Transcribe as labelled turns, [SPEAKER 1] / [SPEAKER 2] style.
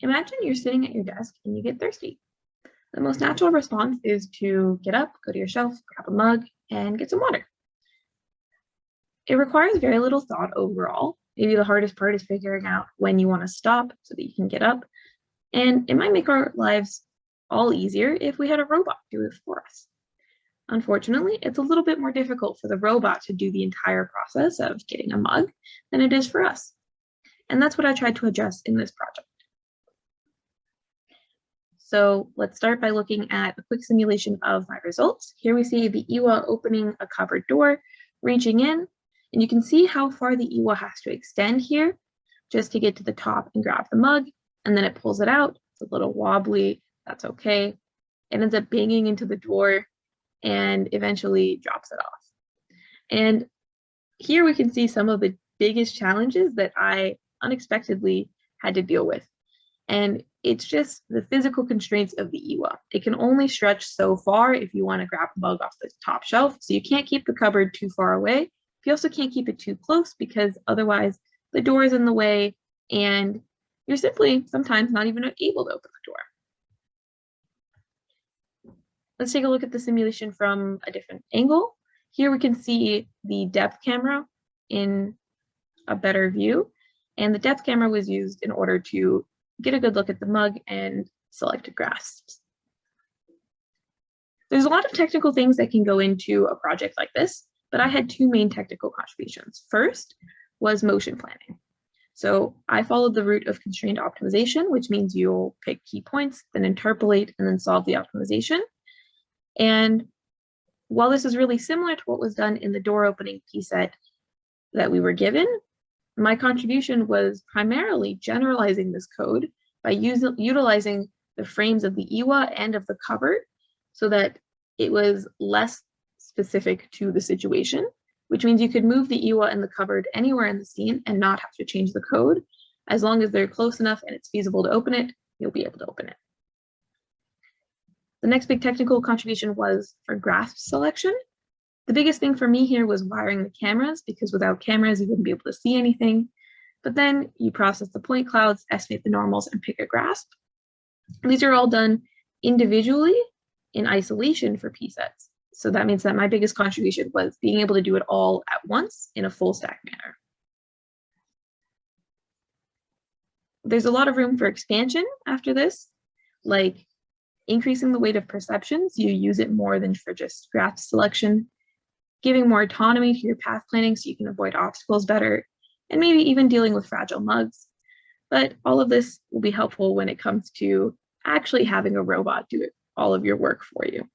[SPEAKER 1] Imagine you're sitting at your desk and you get thirsty. The most natural response is to get up, go to your shelf, grab a mug, and get some water. It requires very little thought overall. Maybe the hardest part is figuring out when you want to stop so that you can get up. And it might make our lives all easier if we had a robot do it for us. Unfortunately, it's a little bit more difficult for the robot to do the entire process of getting a mug than it is for us. And that's what I tried to address in this project. So let's start by looking at a quick simulation of my results. Here we see the EWA opening a cupboard door, reaching in, and you can see how far the EWA has to extend here just to get to the top and grab the mug, and then it pulls it out. It's a little wobbly, that's okay. It ends up banging into the door and eventually drops it off. And here we can see some of the biggest challenges that I unexpectedly had to deal with. And it's just the physical constraints of the EWA. It can only stretch so far if you want to grab a mug off the top shelf. So you can't keep the cupboard too far away. You also can't keep it too close because otherwise the door is in the way and you're simply sometimes not even able to open the door. Let's take a look at the simulation from a different angle. Here we can see the depth camera in a better view. And the depth camera was used in order to get a good look at the mug and select grasps. There's a lot of technical things that can go into a project like this, but I had two main technical contributions. First was motion planning. So I followed the route of constrained optimization, which means you'll pick key points, then interpolate, and then solve the optimization. And while this is really similar to what was done in the door opening pset that we were given, my contribution was primarily generalizing this code by utilizing the frames of the EWA and of the cupboard so that it was less specific to the situation, which means you could move the EWA and the cupboard anywhere in the scene and not have to change the code. As long as they're close enough and it's feasible to open it, you'll be able to open it. The next big technical contribution was for grasp selection. The biggest thing for me here was wiring the cameras, because without cameras, you wouldn't be able to see anything. But then you process the point clouds, estimate the normals, and pick a grasp. These are all done individually in isolation for psets. So that means that my biggest contribution was being able to do it all at once in a full stack manner. There's a lot of room for expansion after this, like increasing the weight of perceptions. You use it more than for just grasp selection, giving more autonomy to your path planning so you can avoid obstacles better, and maybe even dealing with fragile mugs. But all of this will be helpful when it comes to actually having a robot do all of your work for you.